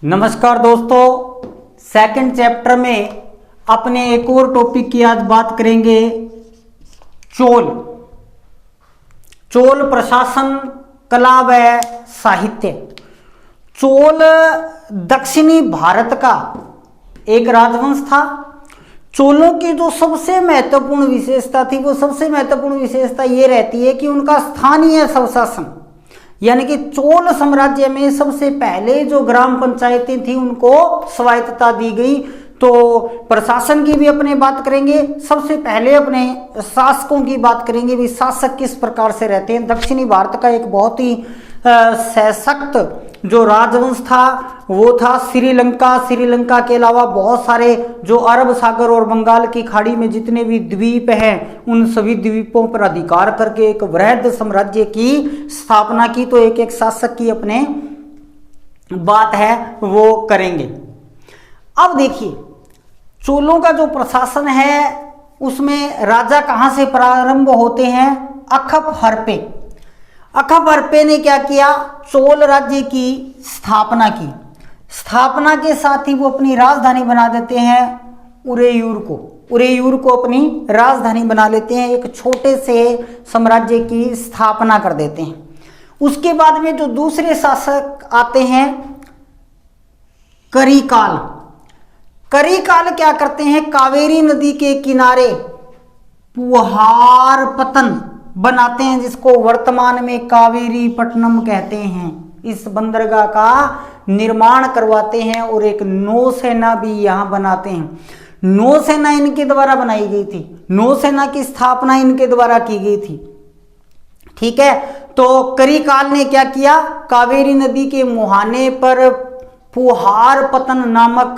नमस्कार दोस्तों, second chapter में अपने एक और टॉपिक की आज बात करेंगे। चोल प्रशासन, कला व साहित्य। चोल दक्षिणी भारत का एक राजवंश था। चोलों की जो सबसे महत्वपूर्ण विशेषता थी, वो सबसे महत्वपूर्ण विशेषता ये रहती है कि उनका स्थानीय स्वशासन, यानी कि चोल साम्राज्य में सबसे पहले जो ग्राम पंचायतें थी उनको स्वायत्तता दी गई। तो प्रशासन की भी अपने बात करेंगे, सबसे पहले अपने शासकों की बात करेंगे भी शासक किस प्रकार से रहते हैं। दक्षिणी भारत का एक बहुत ही सशक्त जो राजवंश था वो था श्रीलंका। श्रीलंका के अलावा बहुत सारे जो अरब सागर और बंगाल की खाड़ी में जितने भी द्वीप हैं उन सभी द्वीपों पर अधिकार करके एक वृहद साम्राज्य की स्थापना की। तो एक एक शासक की अपने बात है वो करेंगे। अब देखिए, चोलों का जो प्रशासन है उसमें राजा कहाँ से प्रारंभ होते हैं? अखफ हरप्पे ने क्या किया? चोल राज्य की स्थापना की। स्थापना के साथ ही वो अपनी राजधानी बना देते हैं उरेयूर को अपनी राजधानी बना लेते हैं। एक छोटे से साम्राज्य की स्थापना कर देते हैं। उसके बाद में जो दूसरे शासक आते हैं करिकाल क्या करते हैं? कावेरी नदी के किनारे पुहार पतन बनाते हैं, जिसको वर्तमान में कावेरी पट्टनम कहते हैं। इस बंदरगाह का निर्माण करवाते हैं और एक नौसेना भी यहां बनाते हैं। नौसेना इनके द्वारा बनाई गई थी, नौसेना की स्थापना इनके द्वारा की गई थी। ठीक है, तो करिकाल ने क्या किया? कावेरी नदी के मुहाने पर पुहार पतन नामक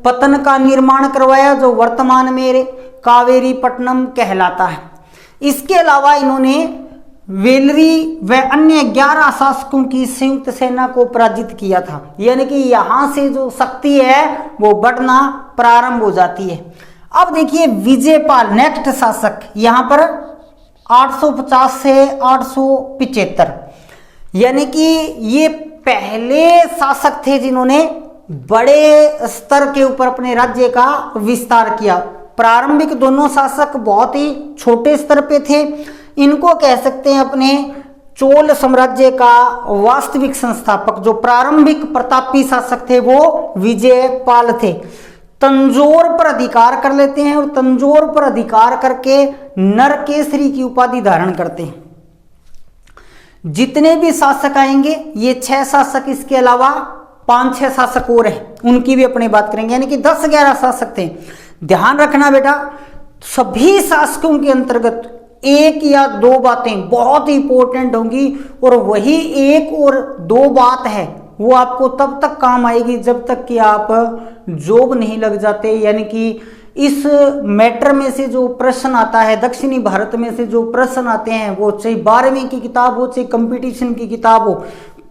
पतन का निर्माण करवाया, जो वर्तमान में कावेरी पट्टनम कहलाता है। इसके अलावा इन्होंने वेलरी व अन्य 11 शासकों की संयुक्त सेना को पराजित किया था। यानी कि यहां से जो शक्ति है वो बढ़ना प्रारंभ हो जाती है। अब देखिए विजयपाल नेक्स्ट शासक, यहां पर 850 से 875, यानी कि ये पहले शासक थे जिन्होंने बड़े स्तर के ऊपर अपने राज्य का विस्तार किया। प्रारंभिक दोनों शासक बहुत ही छोटे स्तर पे थे। इनको कह सकते हैं अपने चोल साम्राज्य का वास्तविक संस्थापक। जो प्रारंभिक प्रतापी शासक थे वो विजयपाल थे। तंजौर पर अधिकार कर लेते हैं और तंजौर पर अधिकार करके नरकेसरी की उपाधि धारण करते हैं। जितने भी शासक आएंगे, ये 6 शासक, इसके अलावा 5-6 शासक और हैं, उनकी भी अपनी बात करेंगे। यानी कि 10-11 शासक थे। ध्यान रखना बेटा, सभी शासकों के अंतर्गत एक या दो बातें बहुत ही इंपॉर्टेंट होंगी, और वही एक और दो बात है वो आपको तब तक काम आएगी जब तक कि आप जॉब नहीं लग जाते। यानी कि इस मैटर में से जो प्रश्न आता है, दक्षिणी भारत में से जो प्रश्न आते हैं, वो चाहे 12वीं की किताब हो चाहे कंपटीशन की किताब हो,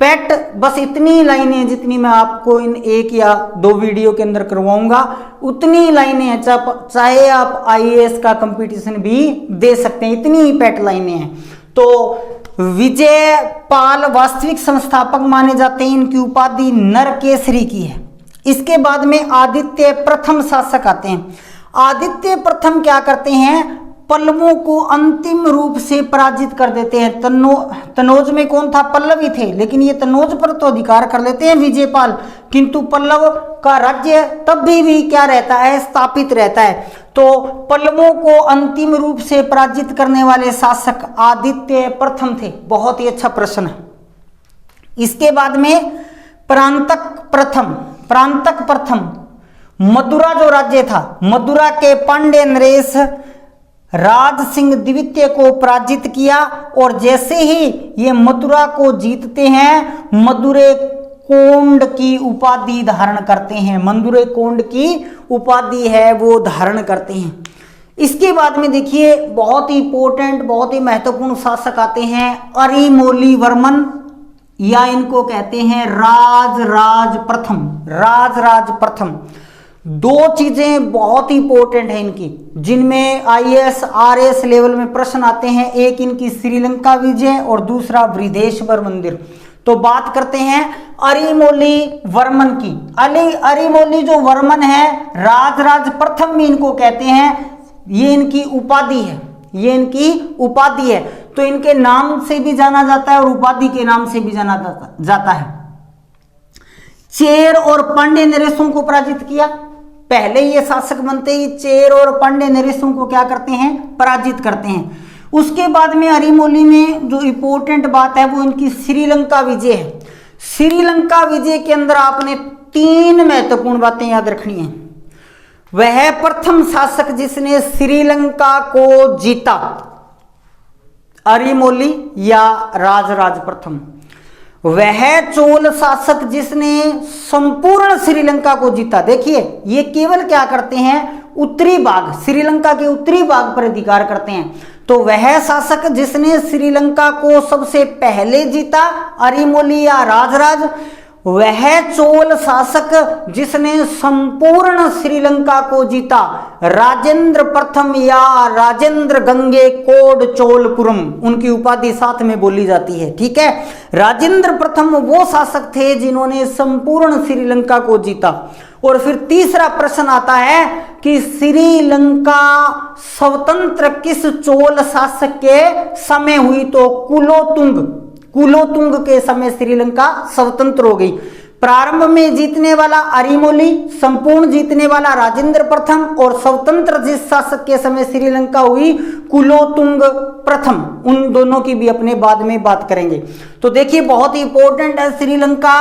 पेट बस इतनी लाइनें जितनी मैं आपको इन 1 या 2 वीडियो के अंदर करवाऊंगा उतनी लाइनें हैं। चाहे आप IAS का कंपटीशन भी दे सकते हैं, इतनी ही पेट लाइनें हैं। तो विजयपाल वास्तविक संस्थापक माने जाते हैं। इनकी उपाधि नरकेसरी की है। इसके बाद में आदित्य प्रथम शासक आते हैं। आदित्य प्रथम क्या करते हैं? पल्लवों को अंतिम रूप से पराजित कर देते हैं। तनोज में कौन था? पल्लव ही थे, लेकिन ये तनोज पर तो अधिकार कर लेते हैं विजयपाल, किंतु पल्लव का राज्य तब भी क्या रहता है? स्थापित रहता है। तो पल्लवों को अंतिम रूप से पराजित करने वाले शासक आदित्य प्रथम थे। बहुत ही अच्छा प्रश्न है। इसके बाद में प्रांतक प्रथम मदुरा जो राज्य था, मदुरा के पांड्य नरेश राज सिंह द्वितीय को पराजित किया, और जैसे ही ये मथुरा को जीतते हैं मदुरे कोंड की उपाधि धारण करते हैं। मदुरे कोंड की उपाधि है वो धारण करते हैं। इसके बाद में देखिए बहुत ही इंपॉर्टेंट, बहुत ही महत्वपूर्ण शासक आते हैं अरिमोली वर्मन, या इनको कहते हैं राजराज प्रथम। 2 चीजें बहुत ही इंपॉर्टेंट है इनकी, जिनमें IAS RAS लेवल में प्रश्न आते हैं। एक इनकी श्रीलंका विजय और दूसरा बृहदेश्वर मंदिर। तो बात करते हैं अरिमोली वर्मन की। अरिमोली जो वर्मन है, राजराज प्रथम भी इनको कहते हैं, ये इनकी उपाधि है, ये इनकी उपाधि है। तो इनके नाम से भी जाना जाता है और उपाधि के नाम से भी जाना जाता है। चेर और पांड्य नरेशों को पराजित किया। पहले ये शासक बनते ही चेर और पांड्य नरेशों को क्या करते हैं, पराजित करते हैं। उसके बाद में अरिमोली में जो इंपॉर्टेंट बात है वो इनकी श्रीलंका विजय है। श्रीलंका विजय के अंदर आपने 3 महत्वपूर्ण बातें याद रखनी है। वह प्रथम शासक जिसने श्रीलंका को जीता, अरिमोली या राजराज प्रथम। वह चोल शासक जिसने संपूर्ण श्रीलंका को जीता। देखिए ये केवल क्या करते हैं, उत्तरी भाग, श्रीलंका के उत्तरी भाग पर अधिकार करते हैं। तो वह शासक जिसने श्रीलंका को सबसे पहले जीता, अरिमोली या राजराज। वह चोल शासक जिसने संपूर्ण श्रीलंका को जीता, राजेंद्र प्रथम या राजेंद्र गंगे कोड चोलपुरम, उनकी उपाधि साथ में बोली जाती है। ठीक है, राजेंद्र प्रथम वो शासक थे जिन्होंने संपूर्ण श्रीलंका को जीता। और फिर तीसरा प्रश्न आता है कि श्रीलंका स्वतंत्र किस चोल शासक के समय हुई? तो कुलोतुंग के समय श्रीलंका स्वतंत्र हो गई। प्रारंभ में जीतने वाला अरिमोली, संपूर्ण जीतने वाला राजेंद्र प्रथम, और स्वतंत्र जिस शासक के समय श्रीलंका हुई, कुलोतुंग प्रथम। उन दोनों की भी अपने बाद में बात करेंगे। तो देखिए बहुत ही इंपॉर्टेंट है श्रीलंका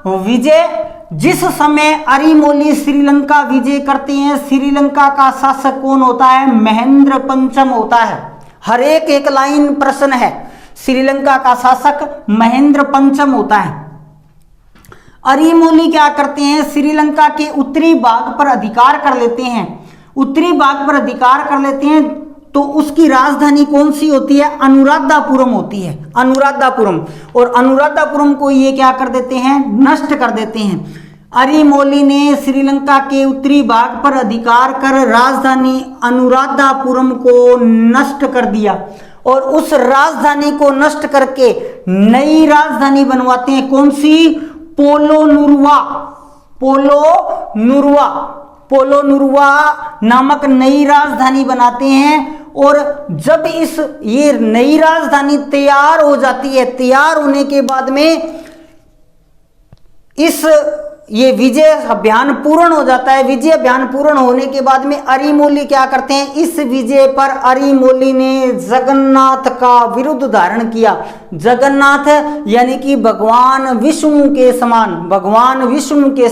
विजय। जिस समय अरिमोली श्रीलंका विजय करते हैं, श्रीलंका का शासक कौन होता है? महेंद्र पंचम होता है। हर एक लाइन प्रश्न है। श्रीलंका का शासक महेंद्र पंचम होता है। अरिमोली क्या करते हैं? श्रीलंका के उत्तरी भाग पर अधिकार कर लेते हैं। उत्तरी भाग पर अधिकार कर लेते हैं तो उसकी राजधानी कौन सी होती है? अनुराधापुरम होती है, अनुराधापुरम। और अनुराधापुरम को ये क्या कर देते हैं? नष्ट कर देते हैं। अरिमोली ने श्रीलंका के उत्तरी भाग पर अधिकार कर राजधानी अनुराधापुरम को नष्ट कर दिया और उस राजधानी को नष्ट करके नई राजधानी बनवाते हैं। कौन सी? पोलो नुरवा नामक नई राजधानी बनाते हैं। और जब ये नई राजधानी तैयार हो जाती है, तैयार होने के बाद में ये विजय अभियान पूर्ण हो जाता है। विजय अभियान पूर्ण होने के बाद में अरिमोली क्या करते हैं? इस विजय पर अरिमोली ने जगन्नाथ का विरुद्ध धारण किया। जगन्नाथ यानी कि भगवान विष्णु के समान, भगवान विष्णु के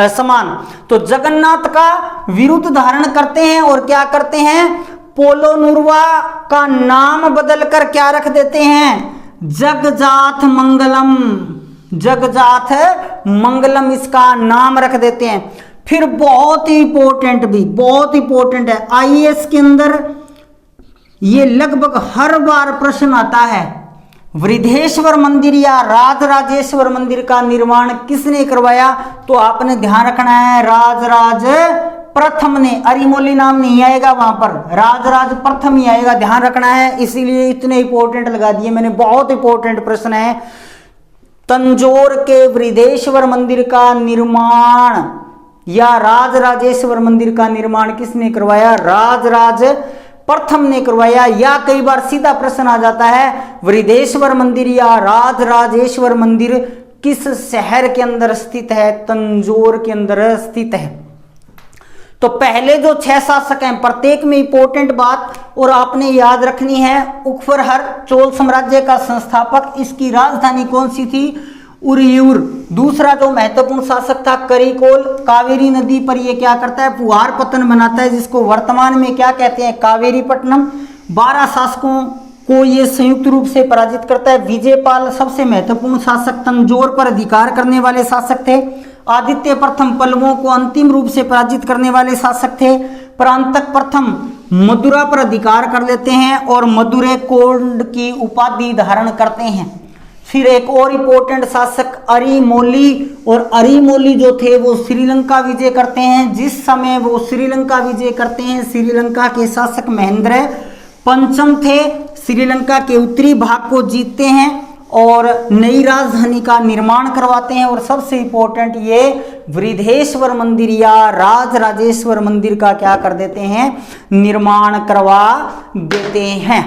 समान। तो जगन्नाथ का विरुद्ध धारण करते हैं और क्या करते हैं? पोलो नुरवा का नाम बदलकर क्या रख देते हैं? जगजात मंगलम इसका नाम रख देते हैं। फिर बहुत ही इंपॉर्टेंट है, आईएएस के अंदर ये लगभग हर बार प्रश्न आता है। वृद्धेश्वर मंदिर या राजराजेश्वर मंदिर का निर्माण किसने करवाया? तो आपने ध्यान रखना है, राजराज प्रथम ने। अरिमोली नाम नहीं आएगा वहां पर, राजराज प्रथम ही आएगा, ध्यान रखना है। इसीलिए इतने इंपॉर्टेंट लगा दिए मैंने, बहुत इंपॉर्टेंट प्रश्न है। तंजौर के वृद्धेश्वर मंदिर का निर्माण या राजराजेश्वर मंदिर का निर्माण किसने करवाया? राजराज प्रथम ने करवाया। या कई बार सीधा प्रश्न आ जाता है, वृद्धेश्वर मंदिर या राजराजेश्वर मंदिर किस शहर के अंदर स्थित है? तंजौर के अंदर स्थित है। तो पहले जो 6 शासक हैं, प्रत्येक में इंपॉर्टेंट बात और आपने याद रखनी है। उखफरहर चोल साम्राज्य का संस्थापक, इसकी राजधानी कौन सी थी? उरियूर। दूसरा जो महत्वपूर्ण शासक था करिकोल, कावेरी नदी पर ये क्या करता है? पुहार पतन बनाता है, जिसको वर्तमान में क्या कहते हैं? कावेरीपट्टनम। 12 शासकों को ये संयुक्त रूप से पराजित करता है। विजयपाल सबसे महत्वपूर्ण शासक, तंजौर पर अधिकार करने वाले शासक थे। आदित्य प्रथम पल्लवों को अंतिम रूप से पराजित करने वाले शासक थे। परांतक प्रथम मदुरा पर अधिकार कर लेते हैं और मदुरै कोड की उपाधि धारण करते हैं। फिर एक और इंपॉर्टेंट शासक अरिमोली, और अरिमोली जो थे वो श्रीलंका विजय करते हैं। जिस समय वो श्रीलंका विजय करते हैं, श्रीलंका के शासक महेंद्र पंचम थे। श्रीलंका के उत्तरी भाग को जीतते हैं और नई राजधानी का निर्माण करवाते हैं। और सबसे इंपॉर्टेंट ये वृद्धेश्वर मंदिर या राजराजेश्वर मंदिर का क्या कर देते हैं, निर्माण करवा देते हैं।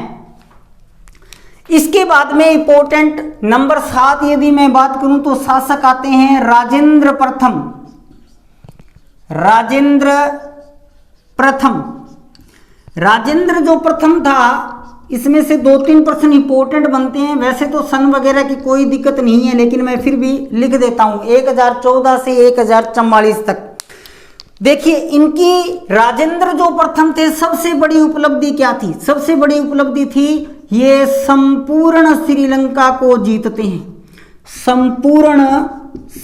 इसके बाद में इंपॉर्टेंट नंबर 7 यदि मैं बात करूं तो शासक आते हैं राजेंद्र प्रथम। राजेंद्र प्रथम, राजेंद्र जो प्रथम था, इसमें से 2-3 प्रश्न इंपॉर्टेंट बनते हैं। वैसे तो सन वगैरह की कोई दिक्कत नहीं है, लेकिन मैं फिर भी लिख देता हूं 1014 से 1044 तक। देखिए इनकी राजेंद्र जो प्रथम थे, सबसे बड़ी उपलब्धि क्या थी? सबसे बड़ी उपलब्धि थी ये संपूर्ण श्रीलंका को जीतते हैं। संपूर्ण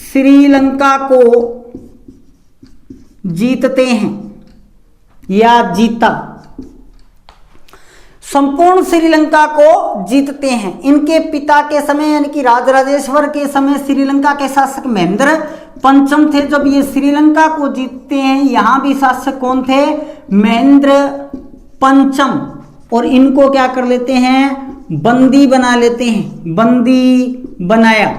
श्रीलंका को जीतते हैं या जीता, संपूर्ण श्रीलंका को जीतते हैं। इनके पिता के समय यानी कि राजराजेश्वर के समय श्रीलंका के शासक महेंद्र पंचम थे। जब ये श्रीलंका को जीतते हैं, यहां भी शासक कौन थे? महेंद्र पंचम। और इनको क्या कर लेते हैं? बंदी बना लेते हैं, बंदी बनाया।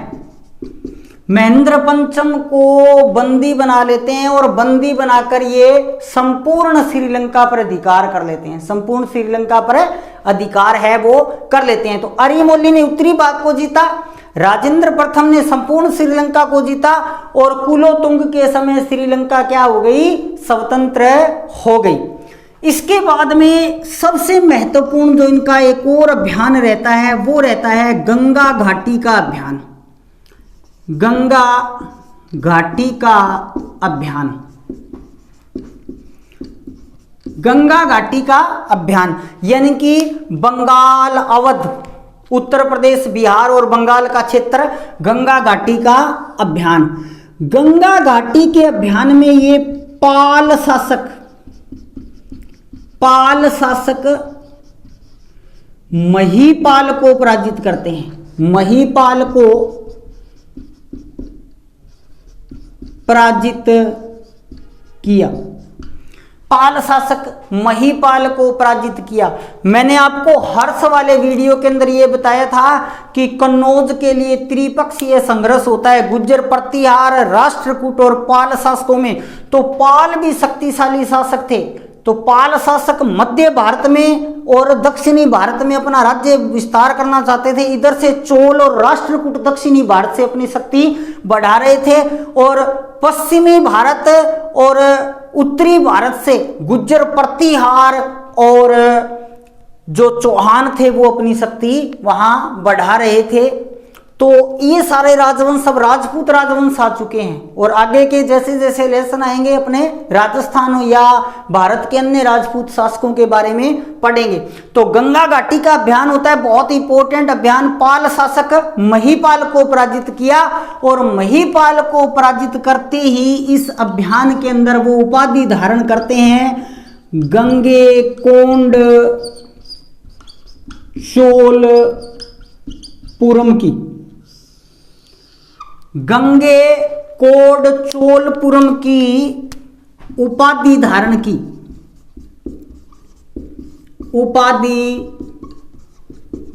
महेंद्र पंचम को बंदी बना लेते हैं और बंदी बनाकर ये संपूर्ण श्रीलंका पर अधिकार कर लेते हैं। संपूर्ण श्रीलंका पर अधिकार है वो कर लेते हैं। तो अरिमोली ने उत्तरी भाग को जीता, राजेंद्र प्रथम ने संपूर्ण श्रीलंका को जीता और कुलोतुंग के समय श्रीलंका क्या हो गई? स्वतंत्र हो गई। इसके बाद में सबसे महत्वपूर्ण जो इनका एक और अभियान रहता है वो रहता है गंगा घाटी का अभियान। गंगा घाटी का अभियान, गंगा घाटी का अभियान यानी कि बंगाल, अवध, उत्तर प्रदेश, बिहार और बंगाल का क्षेत्र, गंगा घाटी का अभियान। गंगा घाटी के अभियान में ये पाल शासक महीपाल को पराजित करते हैं। महीपाल को पराजित किया, पाल शासक महीपाल को पराजित किया। मैंने आपको हर्ष वाले वीडियो के अंदर यह बताया था कि कन्नौज के लिए त्रिपक्षीय संघर्ष होता है गुर्जर, प्रतिहार, राष्ट्रकूट और पाल शासकों में। तो पाल भी शक्तिशाली शासक थे। तो पाल शासक मध्य भारत में और दक्षिणी भारत में अपना राज्य विस्तार करना चाहते थे। इधर से चोल और राष्ट्रकूट दक्षिणी भारत से अपनी शक्ति बढ़ा रहे थे और पश्चिमी भारत और उत्तरी भारत से गुर्जर, प्रतिहार और जो चौहान थे वो अपनी शक्ति वहां बढ़ा रहे थे। तो ये सारे राजवंश अब राजपूत राजवंश आ चुके हैं और आगे के जैसे जैसे लेसन आएंगे अपने राजस्थान या भारत के अन्य राजपूत शासकों के बारे में पढ़ेंगे। तो गंगा घाटी का अभियान होता है बहुत इंपॉर्टेंट अभियान। पाल शासक महीपाल को पराजित किया और महीपाल को पराजित करते ही इस अभियान के अंदर वो उपाधि धारण करते हैं गंगे कोंड चोलपुरम की। गंगे कोड चोलपुरम की उपाधि धारण की। उपाधि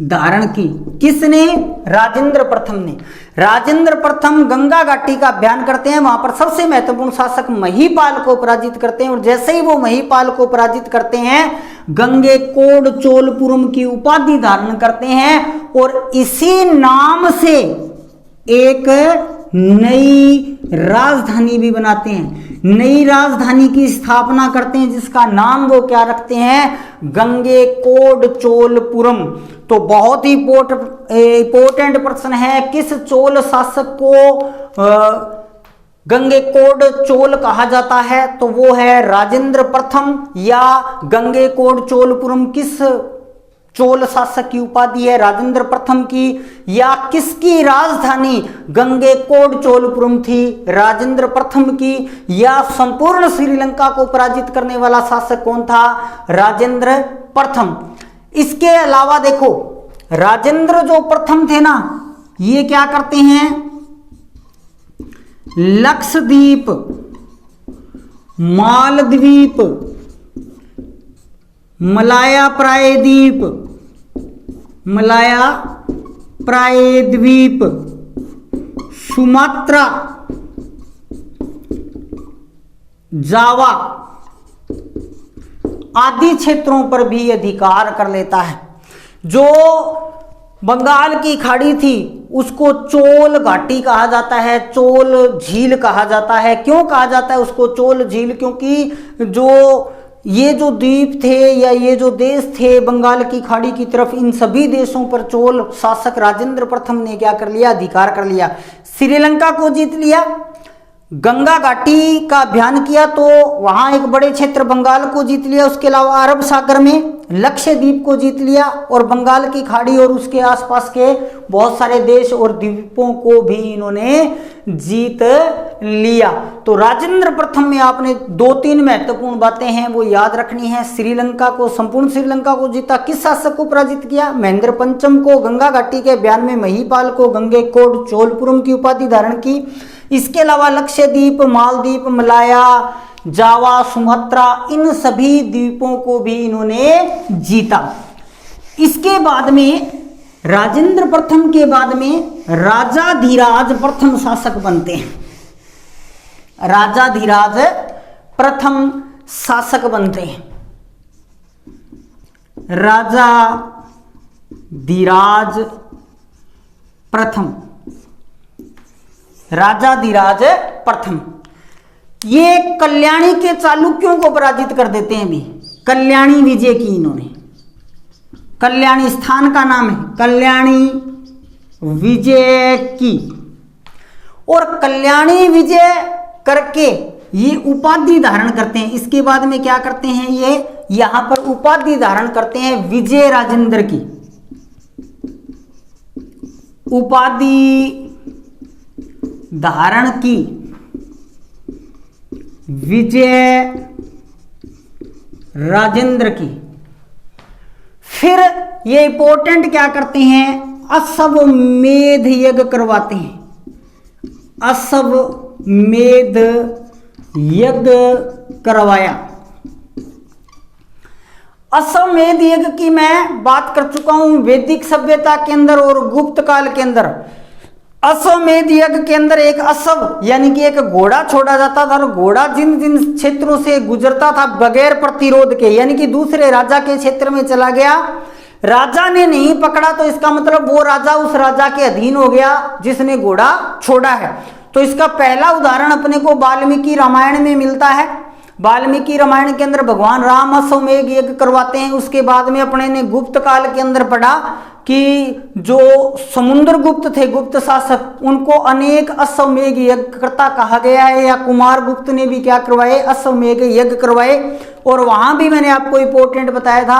धारण की किसने? राजेंद्र प्रथम ने। राजेंद्र प्रथम गंगा घाटी का अभियान करते हैं, वहां पर सबसे महत्वपूर्ण शासक महीपाल को पराजित करते हैं और जैसे ही वो महीपाल को पराजित करते हैं गंगे कोड चोलपुरम की उपाधि धारण करते हैं और इसी नाम से एक नई राजधानी भी बनाते हैं। नई राजधानी की स्थापना करते हैं जिसका नाम वो क्या रखते हैं? गंगे कोड चोलपुरम। तो बहुत ही इंपॉर्टेंट प्रश्न है, किस चोल शासक को गंगे कोड चोल कहा जाता है? तो वो है राजेंद्र प्रथम। या गंगे कोड चोलपुरम किस चोल शासक की उपाधि है? राजेंद्र प्रथम की। या किसकी राजधानी गंगे कोड चोलपुरम थी? राजेंद्र प्रथम की। या संपूर्ण श्रीलंका को पराजित करने वाला शासक कौन था? राजेंद्र प्रथम। इसके अलावा देखो राजेंद्र जो प्रथम थे ना, ये क्या करते हैं? लक्षद्वीप, मालद्वीप, मलाया प्रायद्वीप, मलाया प्रायद्वीप, सुमात्रा, जावा आदि क्षेत्रों पर भी अधिकार कर लेता है। जो बंगाल की खाड़ी थी उसको चोल घाटी कहा जाता है, चोल झील कहा जाता है। क्यों कहा जाता है उसको चोल झील? क्योंकि ये जो द्वीप थे या ये जो देश थे बंगाल की खाड़ी की तरफ, इन सभी देशों पर चोल शासक राजेंद्र प्रथम ने क्या कर लिया? अधिकार कर लिया। श्रीलंका को जीत लिया, गंगा घाटी का अभियान किया तो वहां एक बड़े क्षेत्र बंगाल को जीत लिया। उसके अलावा अरब सागर में लक्षद्वीप को जीत लिया और बंगाल की खाड़ी और उसके आसपास के बहुत सारे देश और द्वीपों को भी इन्होंने जीत लिया। तो राजेंद्र प्रथम में आपने 2-3 महत्वपूर्ण बातें हैं वो याद रखनी है। श्रीलंका को, संपूर्ण श्रीलंका को जीता। किस शासक को पराजित किया? महेंद्र पंचम को। गंगा घाटी के अभियान में महिपाल को गंगेकोंड चोलपुरम की उपाधि धारण की। इसके अलावा लक्षद्वीप, मालदीप, मलाया, जावा, सुमात्रा, इन सभी द्वीपों को भी इन्होंने जीता। इसके बाद में राजेंद्र प्रथम के बाद में राजाधिराज प्रथम शासक बनते हैं। राजाधिराज प्रथम शासक बनते हैं। राजाधिराज प्रथम, राजाधिराज प्रथम ये कल्याणी के चालुक्यों को पराजित कर देते हैं। भी कल्याणी विजय की इन्होंने, कल्याणी स्थान का नाम है, कल्याणी विजय की। और कल्याणी विजय करके ये उपाधि धारण करते हैं। इसके बाद में क्या करते हैं? ये यहां पर उपाधि धारण करते हैं विजय राजेंद्र की। उपाधि धारण की विजय राजेंद्र की। फिर ये इंपॉर्टेंट क्या करते हैं? अश्वमेध यज्ञ करवाते हैं। अश्वमेध यज्ञ करवाया। अश्वमेध यज्ञ की मैं बात कर चुका हूं वैदिक सभ्यता के अंदर और गुप्त काल के अंदर। अश्वमेध यज्ञ के अंदर एक अश्व यानी कि एक घोड़ा छोड़ा जाता था और घोड़ा जिन जिन क्षेत्रों से गुजरता था बगैर प्रतिरोध के, यानी कि दूसरे राजा के क्षेत्र में चला गया, राजा ने नहीं पकड़ा तो इसका मतलब वो राजा उस राजा के अधीन हो गया जिसने घोड़ा छोड़ा है। तो इसका पहला उदाहरण अपने को वाल्मीकि रामायण में मिलता है। वाल्मीकि रामायण के अंदर भगवान राम अश्वमेध यज्ञ करवाते हैं। उसके बाद में अपने ने गुप्त काल के अंदर पढ़ा कि जो समुद्रगुप्त थे, गुप्त शासक, उनको अनेक अश्वमेध यज्ञ करता कहा गया है, या कुमार गुप्त ने भी क्या करवाए? अश्वमेध यज्ञ करवाए। और वहां भी मैंने आपको इंपॉर्टेंट बताया था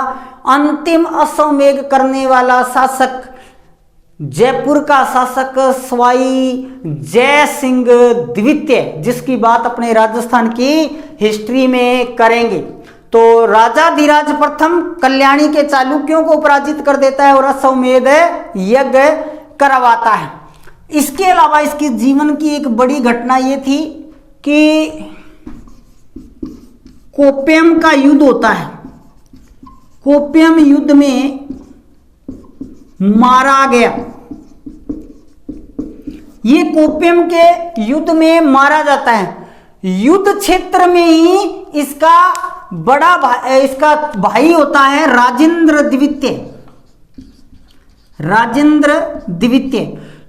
अंतिम अश्वमेध करने वाला शासक जयपुर का शासक स्वाई जय सिंह द्वितीय, जिसकी बात अपने राजस्थान की हिस्ट्री में करेंगे। तो राजाधिराज प्रथम कल्याणी के चालुक्यों को पराजित कर देता है और अश्वमेध यज्ञ करवाता है। इसके अलावा इसके जीवन की एक बड़ी घटना ये थी कि कोप्पियम का युद्ध होता है। कोप्पियम युद्ध में मारा गया। ये कोप्पियम के युद्ध में मारा जाता है। युद्ध क्षेत्र में ही इसका इसका भाई होता है राजेंद्र द्वितीय। राजेंद्र द्वितीय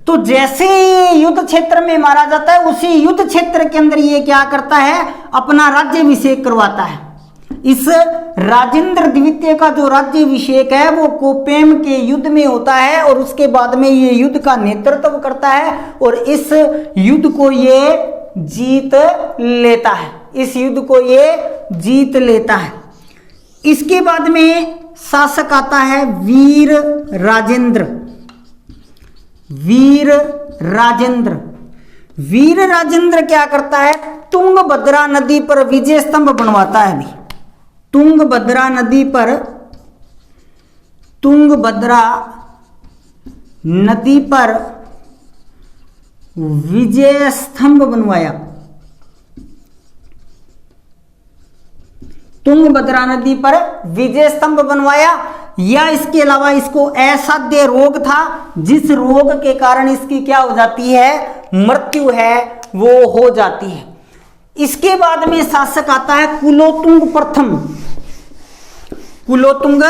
तो जैसे युद्ध क्षेत्र में मारा जाता है उसी युद्ध क्षेत्र के अंदर ये क्या करता है? अपना राज्याभिषेक करवाता है। इस राजेंद्र द्वितीय का जो राज्याभिषेक है वो कोप्पियम के युद्ध में होता है और उसके बाद में ये युद्ध का नेतृत्व करता है और इस युद्ध को ये जीत लेता है। इस युद्ध को ये जीत लेता है। इसके बाद में शासक आता है वीर राजेंद्र। वीर राजेंद्र, वीर राजेंद्र क्या करता है? तुंगभद्रा नदी पर विजय स्तंभ बनवाता है। अभी तुंगभद्रा नदी पर, तुंगभद्रा नदी पर विजय स्तंभ बनवाया। तुंगभद्रा नदी पर विजय स्तंभ बनवाया या इसके अलावा इसको असाध्य रोग था जिस रोग के कारण इसकी क्या हो जाती है, मृत्यु है वो हो जाती है। इसके बाद में शासक आता है कुलोतुंग प्रथम। कुलोतुंग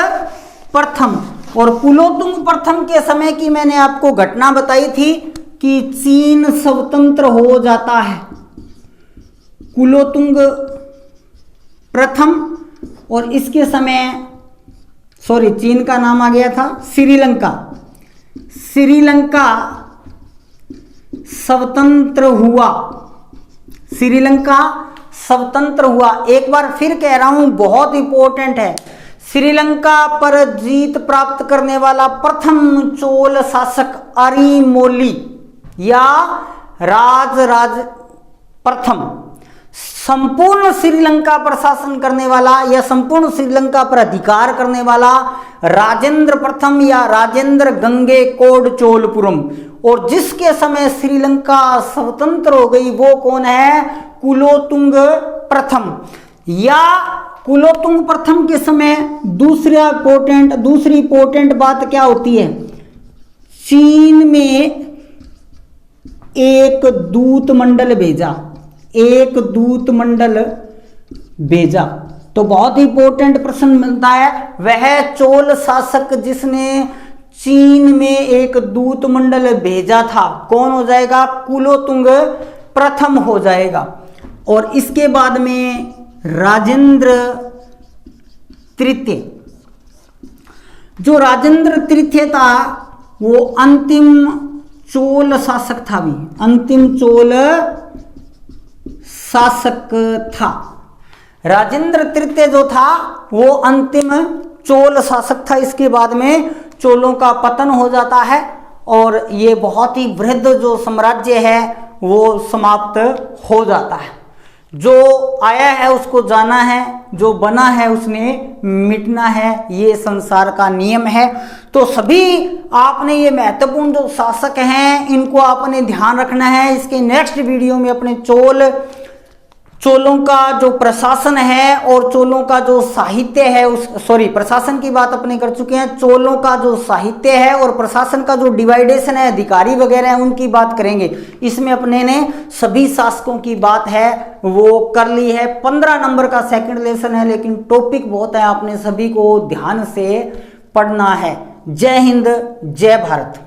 प्रथम, और कुलोतुंग प्रथम के समय की मैंने आपको घटना बताई थी कि चीन स्वतंत्र हो जाता है। कुलोतुंग प्रथम, और इसके समय चीन का नाम आ गया था श्रीलंका। श्रीलंका स्वतंत्र हुआ। श्रीलंका स्वतंत्र हुआ। एक बार फिर कह रहा हूं, बहुत इंपॉर्टेंट है। श्रीलंका पर जीत प्राप्त करने वाला प्रथम चोल शासक अरिमोली या राजराज प्रथम। संपूर्ण श्रीलंका पर शासन करने वाला या संपूर्ण श्रीलंका पर अधिकार करने वाला राजेंद्र प्रथम या राजेंद्र गंगेकोंड चोलपुरम। और जिसके समय श्रीलंका स्वतंत्र हो गई वो कौन है, कुलोतुंग प्रथम। या कुलोतुंग प्रथम के समय दूसरी इंपॉर्टेंट बात क्या होती है, चीन में एक दूत मंडल भेजा। तो बहुत ही इंपॉर्टेंट प्रश्न बनता है, वह चोल शासक जिसने चीन में एक दूत मंडल भेजा था कौन हो जाएगा, कुलोतुंग प्रथम हो जाएगा। और इसके बाद में राजेंद्र तृतीय। जो राजेंद्र तृतीय था वो अंतिम चोल शासक था, भी अंतिम चोल शासक था। राजेंद्र तृतीय जो था वो अंतिम चोल शासक था। इसके बाद में चोलों का पतन हो जाता है और ये बहुत ही वृहद जो साम्राज्य है वो समाप्त हो जाता है। जो आया है उसको जाना है, जो बना है उसने मिटना है, ये संसार का नियम है। तो सभी आपने ये महत्वपूर्ण जो शासक हैं इनको आपने ध्यान रखना है। इसके नेक्स्ट वीडियो में अपने चोलों का जो प्रशासन है और चोलों का जो साहित्य है प्रशासन की बात अपने कर चुके हैं। चोलों का जो साहित्य है और प्रशासन का जो डिवाइडेशन है, अधिकारी वगैरह है, उनकी बात करेंगे। इसमें अपने ने सभी शासकों की बात है वो कर ली है। 15 नंबर का सेकंड लेसन है, लेकिन टॉपिक बहुत है, आपने सभी को ध्यान से पढ़ना है। जय हिंद, जय भारत।